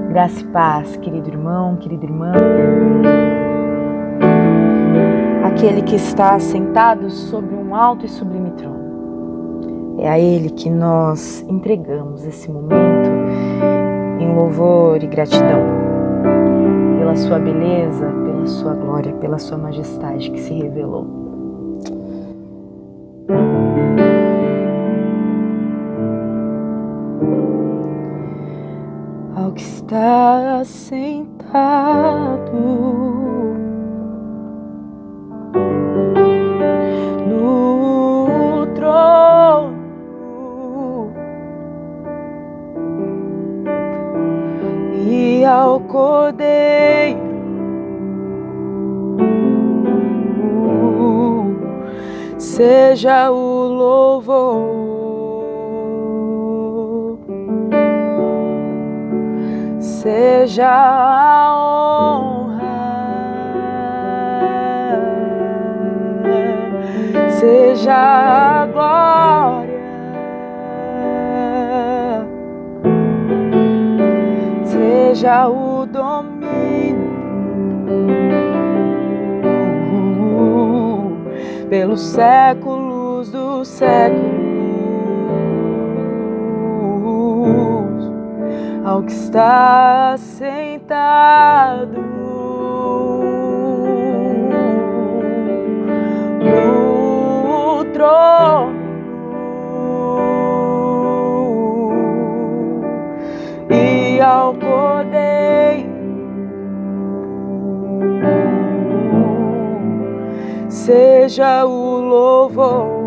Graça e paz, querido irmão, querida irmã. Aquele que está sentado sobre um alto e sublime trono. É a Ele que nós entregamos esse momento em louvor e gratidão pela sua beleza, pela sua glória, pela sua majestade que se revelou. Ao que está sentado no trono e ao Cordeiro seja o louvor. Seja a honra, seja a glória, seja o domínio pelos séculos dos séculos. Ao que está sentado no trono e ao Cordeiro seja o louvor.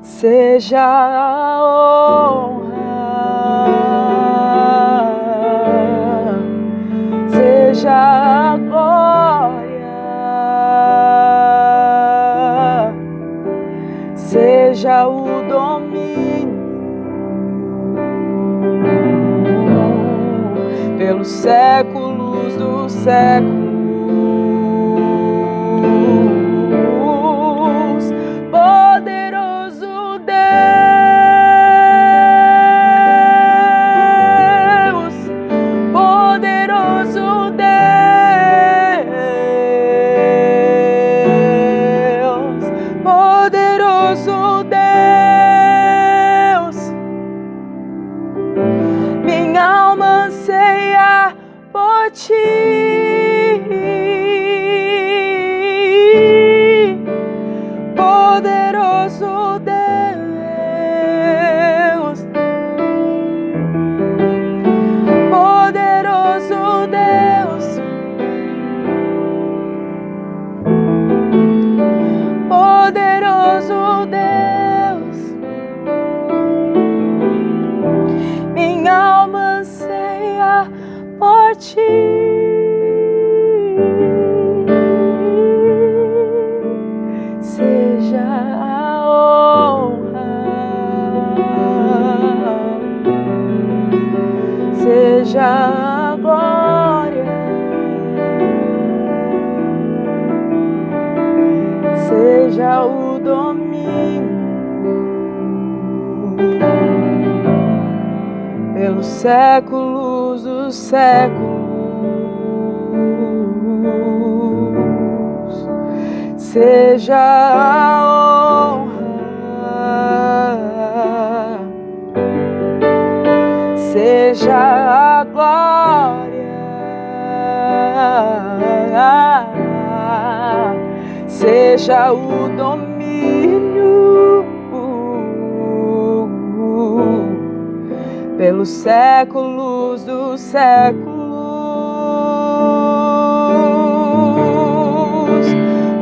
Seja a honra, seja a glória, seja o domínio pelos séculos dos séculos. Poderoso Deus, poderoso Deus, poderoso Deus, minha alma anseia por ti. Seja a honra, seja a glória, seja o domínio pelos séculos dos séculos. Seja a honra, seja a glória, seja o domínio pelos séculos dos séculos.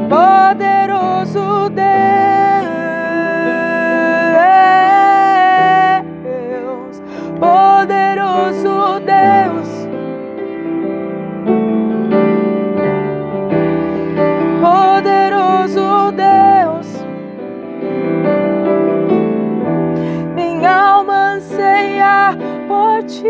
Poderoso Deus, poderoso Deus, poderoso Deus, minha alma anseia por ti.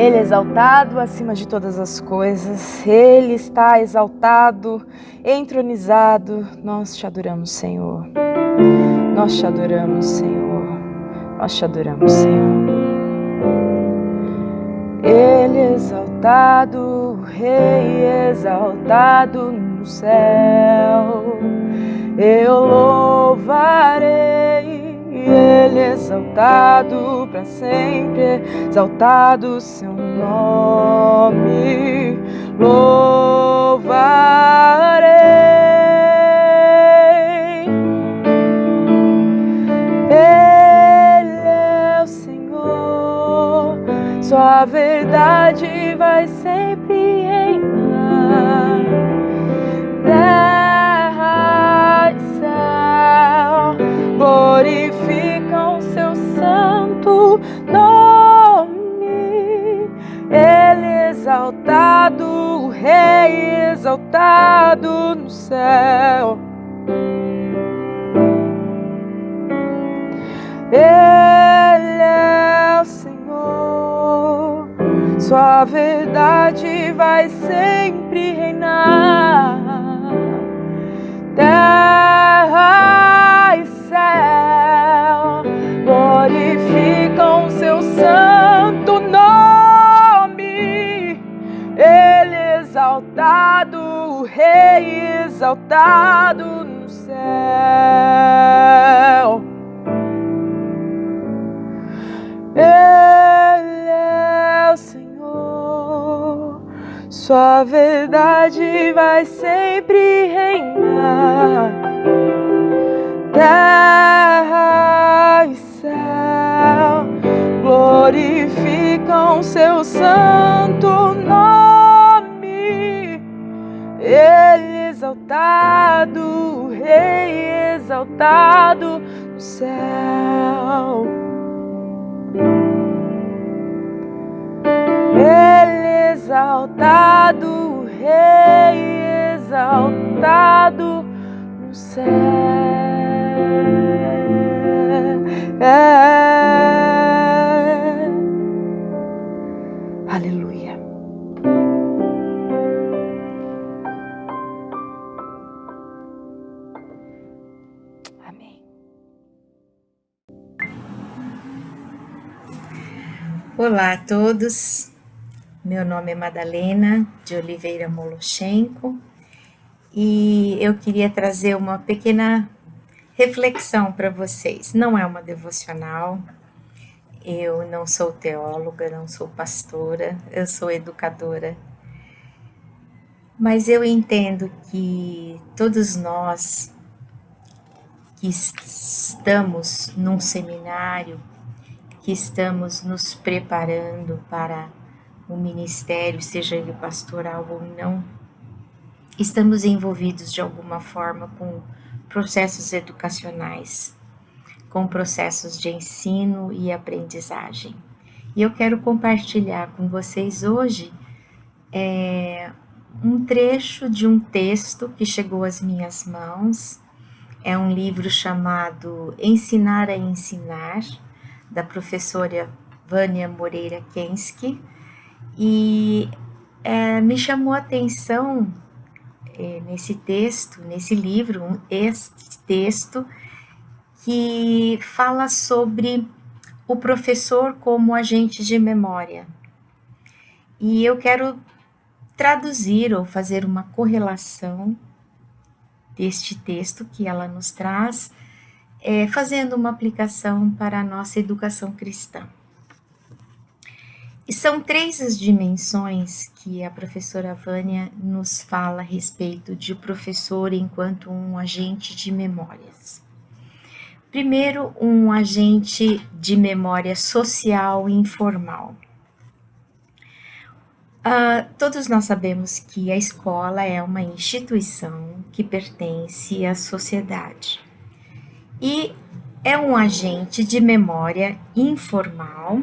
Ele é exaltado acima de todas as coisas, Ele está exaltado, entronizado. Nós te adoramos, Senhor. Nós te adoramos, Senhor. Nós te adoramos, Senhor. Ele é exaltado, Rei exaltado no céu. Eu louvarei, Ele é exaltado para sempre, exaltado seu nome. Louvarei. Ele é o Senhor, sua verdade vai sempre reinar. Terra e céu glorificam seu santo nome. Ele é exaltado, o Rei exaltado no céu. Ele é o Senhor, sua verdade vai sempre reinar. Terra e céu glorificam seu santo nome. Ele é exaltado, o Rei exaltado no céu. Ele é o Senhor, sua verdade vai sempre reinar. Terra e céu glorificam seu santo nome. Ele é exaltado, o Rei exaltado no céu. Ele exaltado, o Rei exaltado no céu. Aleluia. Amém. Olá a todos. Meu nome é Madalena de Oliveira Moloshenko e eu queria trazer uma pequena reflexão para vocês. Não é uma devocional, eu não sou teóloga, não sou pastora, eu sou educadora. Mas eu entendo que todos nós que estamos num seminário, que estamos nos preparando para o ministério, seja ele pastoral ou não, estamos envolvidos de alguma forma com processos educacionais, com processos de ensino e aprendizagem. E eu quero compartilhar com vocês hoje um trecho de um texto que chegou às minhas mãos. É um livro chamado Ensinar a Ensinar, da professora Vânia Moreira Kensky, e me chamou a atenção nesse texto, nesse livro, este texto que fala sobre o professor como agente de memória. E eu quero traduzir ou fazer uma correlação deste texto que ela nos traz, fazendo uma aplicação para a nossa educação cristã. E são 3 as dimensões que a professora Vânia nos fala a respeito de professor enquanto um agente de memórias. Primeiro, um agente de memória social e informal. Todos nós sabemos que a escola é uma instituição que pertence à sociedade e é um agente de memória informal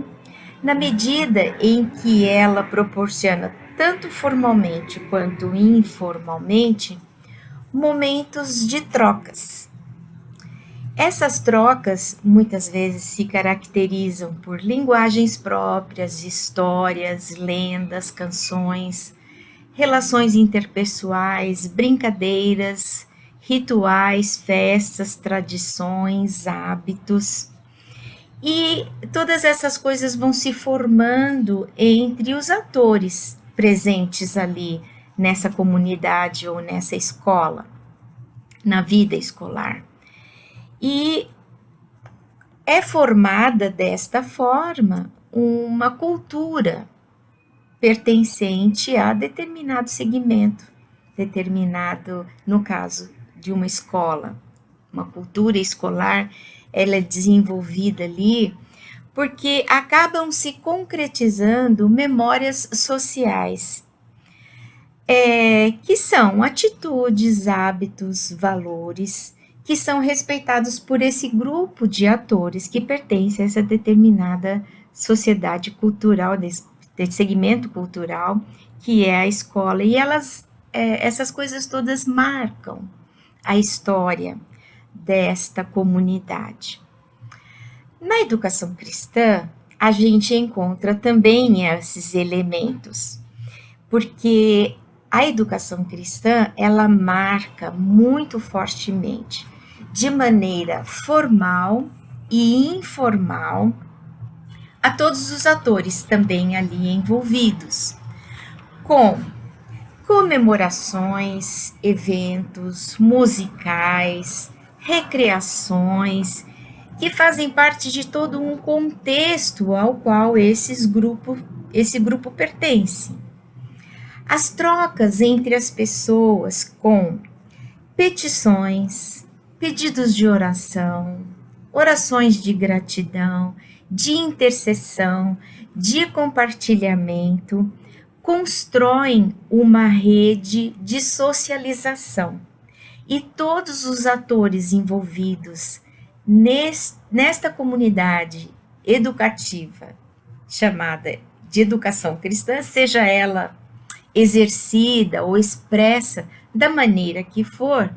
na medida em que ela proporciona, tanto formalmente quanto informalmente, momentos de trocas. Essas trocas muitas vezes se caracterizam por linguagens próprias, histórias, lendas, canções, relações interpessoais, brincadeiras, rituais, festas, tradições, hábitos. E todas essas coisas vão se formando entre os atores presentes ali nessa comunidade ou nessa escola, na vida escolar. E é formada desta forma uma cultura pertencente a determinado segmento, determinado, no caso de uma escola, uma cultura escolar, ela é desenvolvida ali porque acabam se concretizando memórias sociais, que são atitudes, hábitos, valores, que são respeitados por esse grupo de atores que pertence a essa determinada sociedade cultural, desse segmento cultural, que é a escola. E essas coisas todas marcam a história desta comunidade. Na educação cristã, a gente encontra também esses elementos, porque a educação cristã, ela marca muito fortemente, de maneira formal e informal, a todos os atores também ali envolvidos, com comemorações, eventos musicais, recreações, que fazem parte de todo um contexto ao qual esse grupo pertence. As trocas entre as pessoas com petições, pedidos de oração, orações de gratidão, de intercessão, de compartilhamento, constroem uma rede de socialização. E todos os atores envolvidos nesta comunidade educativa, chamada de educação cristã, seja ela exercida ou expressa da maneira que for,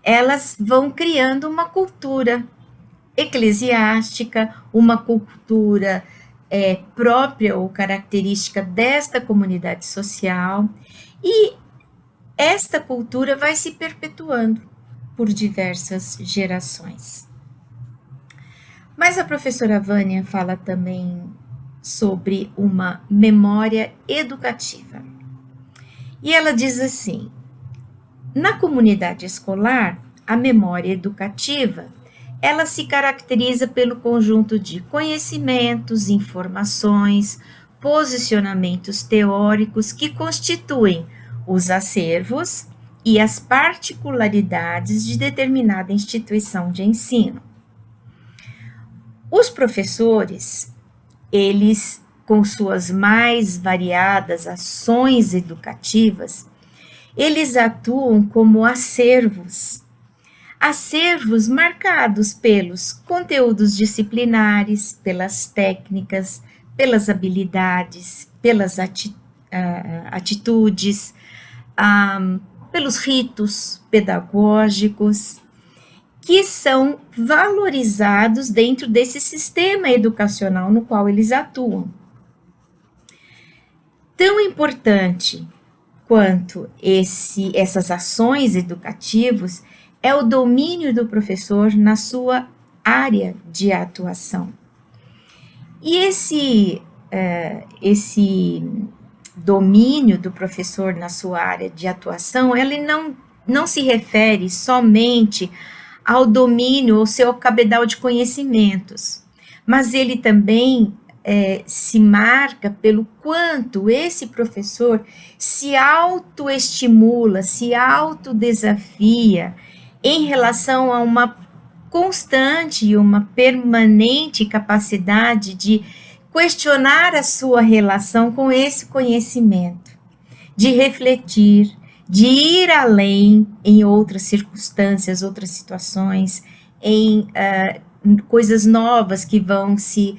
elas vão criando uma cultura eclesiástica, uma cultura própria ou característica desta comunidade social, e esta cultura vai se perpetuando por diversas gerações. Mas a professora Vânia fala também sobre uma memória educativa. E ela diz assim: na comunidade escolar, a memória educativa, ela se caracteriza pelo conjunto de conhecimentos, informações, posicionamentos teóricos que constituem os acervos e as particularidades de determinada instituição de ensino. Os professores, eles, com suas mais variadas ações educativas, eles atuam como acervos marcados pelos conteúdos disciplinares, pelas técnicas, pelas habilidades, pelas atitudes, pelos ritos pedagógicos, que são valorizados dentro desse sistema educacional no qual eles atuam. Tão importante quanto essas ações educativas é o domínio do professor na sua área de atuação. E esse domínio do professor na sua área de atuação, ele não se refere somente ao domínio, ao seu cabedal de conhecimentos, mas ele também se marca pelo quanto esse professor se autoestimula, se autodesafia em relação a uma constante e uma permanente capacidade de questionar a sua relação com esse conhecimento, de refletir, de ir além em outras circunstâncias, outras situações, em coisas novas que vão se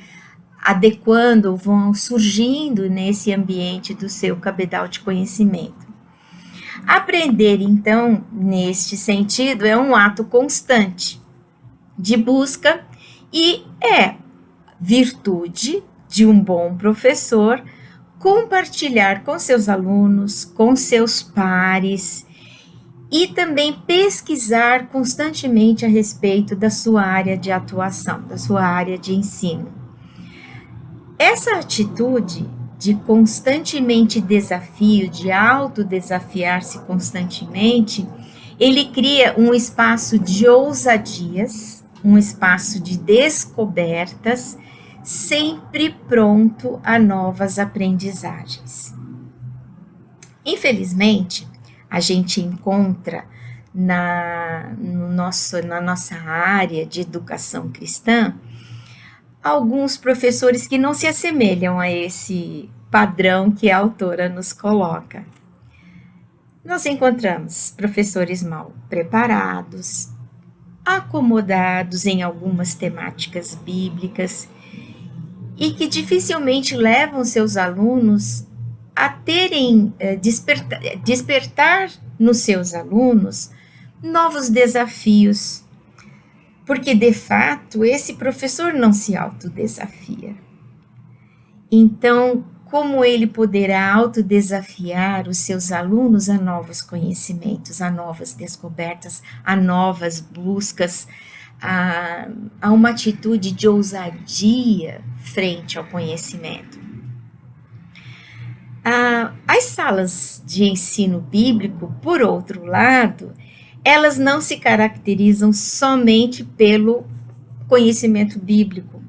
adequando, vão surgindo nesse ambiente do seu cabedal de conhecimento. Aprender, então, neste sentido, é um ato constante de busca e é virtude de um bom professor compartilhar com seus alunos, com seus pares e também pesquisar constantemente a respeito da sua área de atuação, da sua área de ensino. Essa atitude de constantemente desafio, de autodesafiar-se constantemente, ele cria um espaço de ousadias, um espaço de descobertas, sempre pronto a novas aprendizagens. Infelizmente, a gente encontra na nossa área de educação cristã alguns professores que não se assemelham a esse padrão que a autora nos coloca. Nós encontramos professores mal preparados, acomodados em algumas temáticas bíblicas e que dificilmente levam seus alunos a terem despertar nos seus alunos novos desafios, porque de fato esse professor não se autodesafia. Então, como ele poderá autodesafiar os seus alunos a novos conhecimentos, a novas descobertas, a novas buscas, a uma atitude de ousadia frente ao conhecimento? As salas de ensino bíblico, por outro lado, elas não se caracterizam somente pelo conhecimento bíblico,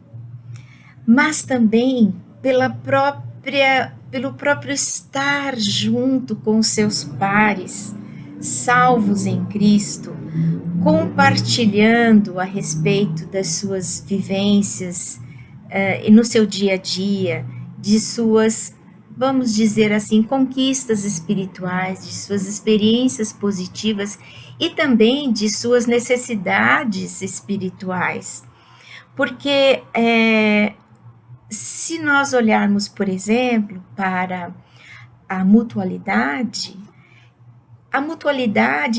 mas também pelo próprio estar junto com os seus pares, salvos em Cristo, compartilhando a respeito das suas vivências no seu dia a dia, de suas, vamos dizer assim, conquistas espirituais, de suas experiências positivas e também de suas necessidades espirituais. Porque se nós olharmos, por exemplo, para a mutualidade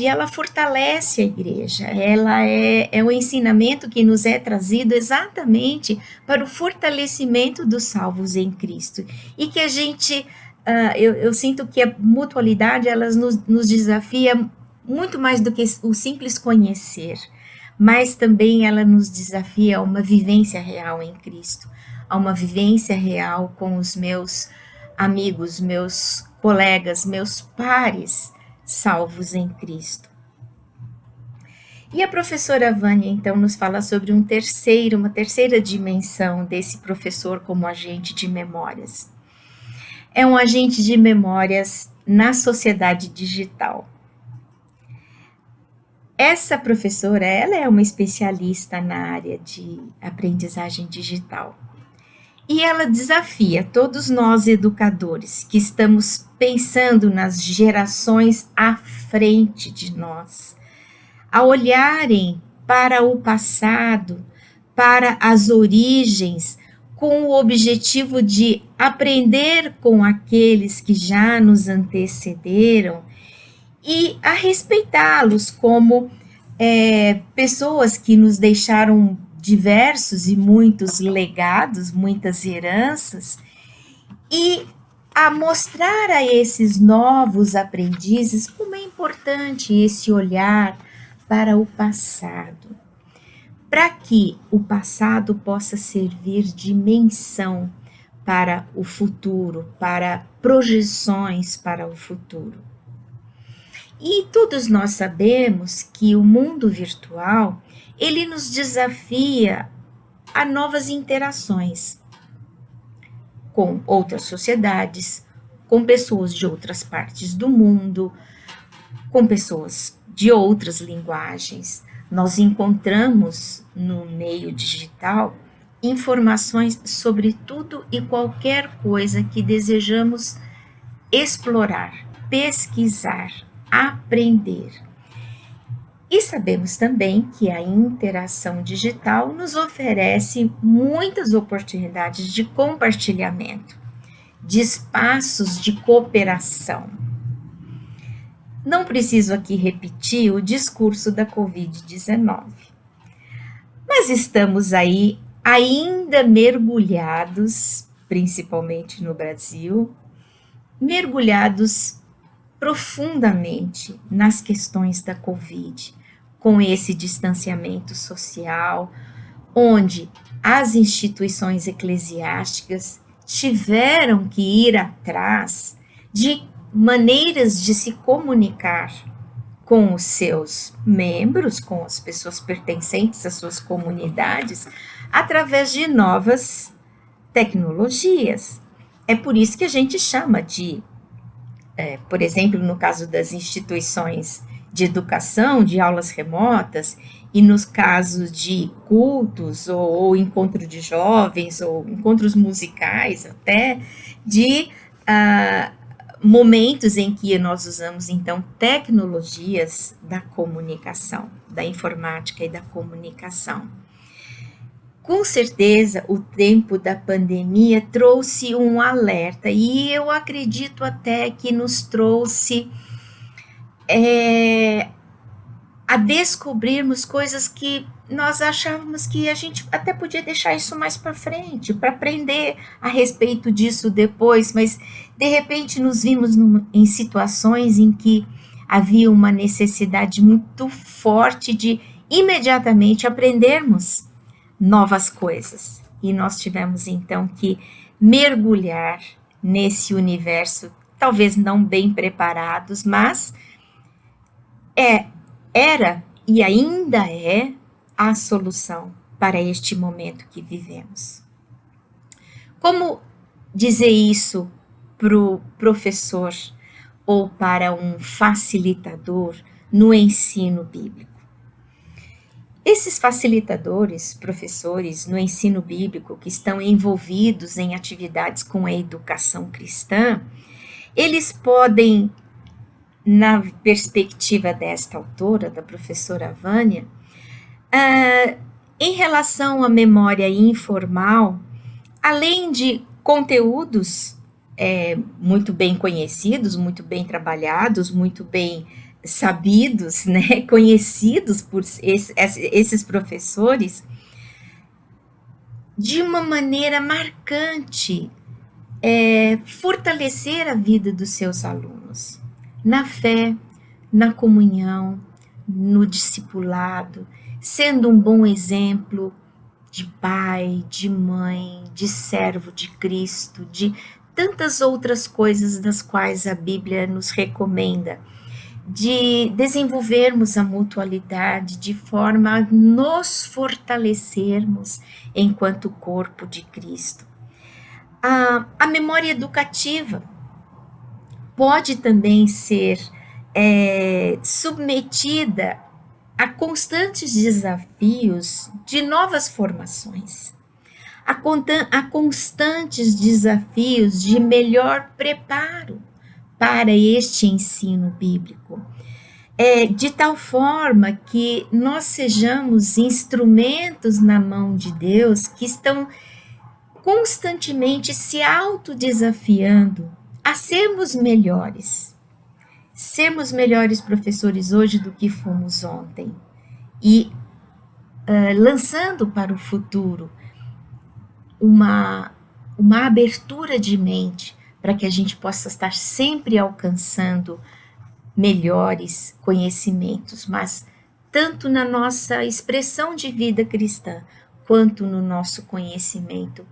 ela fortalece a igreja, ela é o ensinamento que nos é trazido exatamente para o fortalecimento dos salvos em Cristo. E que a gente, eu sinto que a mutualidade, ela nos desafia muito mais do que o simples conhecer, mas também ela nos desafia a uma vivência real em Cristo, a uma vivência real com os meus amigos, meus colegas, meus pares, salvos em Cristo. E a professora Vânia, então, nos fala sobre uma terceira dimensão desse professor como agente de memórias. É um agente de memórias na sociedade digital. Essa professora, ela é uma especialista na área de aprendizagem digital. E ela desafia todos nós educadores que estamos pensando nas gerações à frente de nós, a olharem para o passado, para as origens, com o objetivo de aprender com aqueles que já nos antecederam e a respeitá-los como pessoas que nos deixaram diversos e muitos legados, muitas heranças, e a mostrar a esses novos aprendizes como é importante esse olhar para o passado, para que o passado possa servir de menção para o futuro, para projeções para o futuro. E todos nós sabemos que o mundo virtual, ele nos desafia a novas interações com outras sociedades, com pessoas de outras partes do mundo, com pessoas de outras linguagens. Nós encontramos no meio digital informações sobre tudo e qualquer coisa que desejamos explorar, pesquisar, aprender. E sabemos também que a interação digital nos oferece muitas oportunidades de compartilhamento, de espaços de cooperação. Não preciso aqui repetir o discurso da Covid-19, mas estamos aí ainda mergulhados, principalmente no Brasil, mergulhados profundamente nas questões da Covid, com esse distanciamento social, onde as instituições eclesiásticas tiveram que ir atrás de maneiras de se comunicar com os seus membros, com as pessoas pertencentes às suas comunidades, através de novas tecnologias. É por isso que a gente chama de, por exemplo, no caso das instituições de educação, de aulas remotas, e nos casos de cultos, ou encontro de jovens, ou encontros musicais até, de momentos em que nós usamos, então, tecnologias da comunicação, da informática e da comunicação. Com certeza, o tempo da pandemia trouxe um alerta, e eu acredito até que nos trouxe a descobrirmos coisas que nós achávamos que a gente até podia deixar isso mais para frente, para aprender a respeito disso depois, mas de repente nos vimos em situações em que havia uma necessidade muito forte de imediatamente aprendermos novas coisas. E nós tivemos então que mergulhar nesse universo, talvez não bem preparados, mas era e ainda é a solução para este momento que vivemos. Como dizer isso para o professor ou para um facilitador no ensino bíblico? Esses facilitadores, professores no ensino bíblico que estão envolvidos em atividades com a educação cristã, eles podem, na perspectiva desta autora, da professora Vânia, em relação à memória informal, além de conteúdos muito bem conhecidos, muito bem trabalhados, muito bem sabidos, né, conhecidos por esses professores, de uma maneira marcante, fortalecer a vida dos seus alunos, na fé, na comunhão, no discipulado, sendo um bom exemplo de pai, de mãe, de servo de Cristo, de tantas outras coisas das quais a Bíblia nos recomenda, de desenvolvermos a mutualidade de forma a nos fortalecermos enquanto corpo de Cristo. A memória educativa pode também ser submetida a constantes desafios de novas formações, a constantes desafios de melhor preparo para este ensino bíblico, de tal forma que nós sejamos instrumentos na mão de Deus que estão constantemente se autodesafiando a sermos melhores professores hoje do que fomos ontem, e lançando para o futuro uma abertura de mente para que a gente possa estar sempre alcançando melhores conhecimentos, mas tanto na nossa expressão de vida cristã, quanto no nosso conhecimento,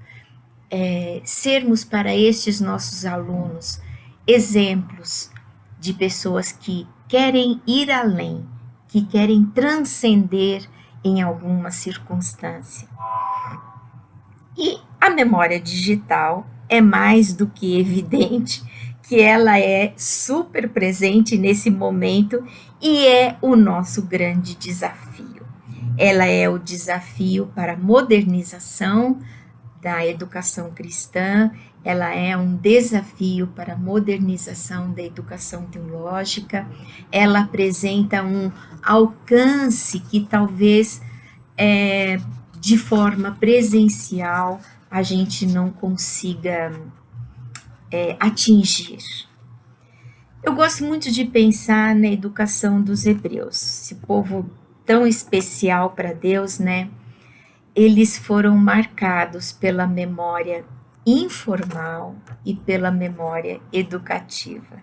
sermos para estes nossos alunos exemplos de pessoas que querem ir além, que querem transcender em alguma circunstância. E a memória digital é mais do que evidente que ela é super presente nesse momento e é o nosso grande desafio. Ela é o desafio para a modernização da educação cristã, ela é um desafio para a modernização da educação teológica, ela apresenta um alcance que talvez de forma presencial a gente não consiga atingir. Eu gosto muito de pensar na educação dos hebreus, esse povo tão especial para Deus, né? eles foram marcados pela memória informal e pela memória educativa.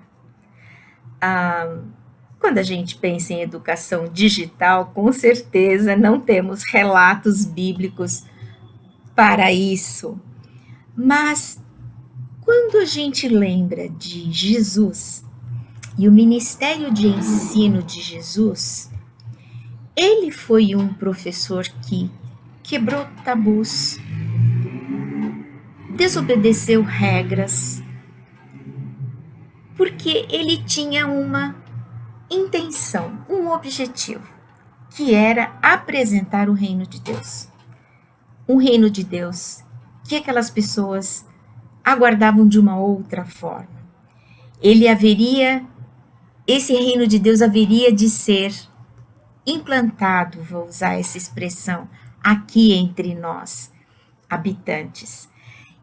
Quando a gente pensa em educação digital, com certeza não temos relatos bíblicos para isso. Mas quando a gente lembra de Jesus e o ministério de ensino de Jesus, ele foi um professor que quebrou tabus, desobedeceu regras, porque ele tinha uma intenção, um objetivo, que era apresentar o reino de Deus. Um reino de Deus que aquelas pessoas aguardavam de uma outra forma. Esse reino de Deus haveria de ser implantado, vou usar essa expressão, aqui entre nós, habitantes.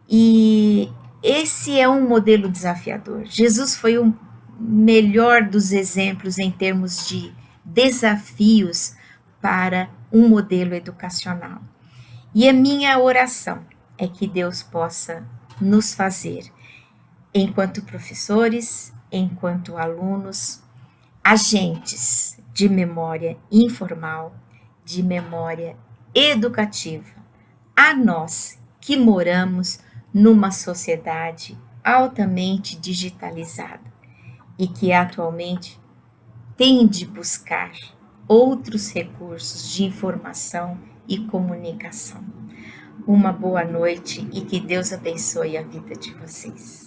E esse é um modelo desafiador. Jesus foi o melhor dos exemplos em termos de desafios para um modelo educacional. E a minha oração é que Deus possa nos fazer, enquanto professores, enquanto alunos, agentes de memória informal, de memória educativa, a nós que moramos numa sociedade altamente digitalizada e que atualmente tem de buscar outros recursos de informação e comunicação. Uma boa noite e que Deus abençoe a vida de vocês.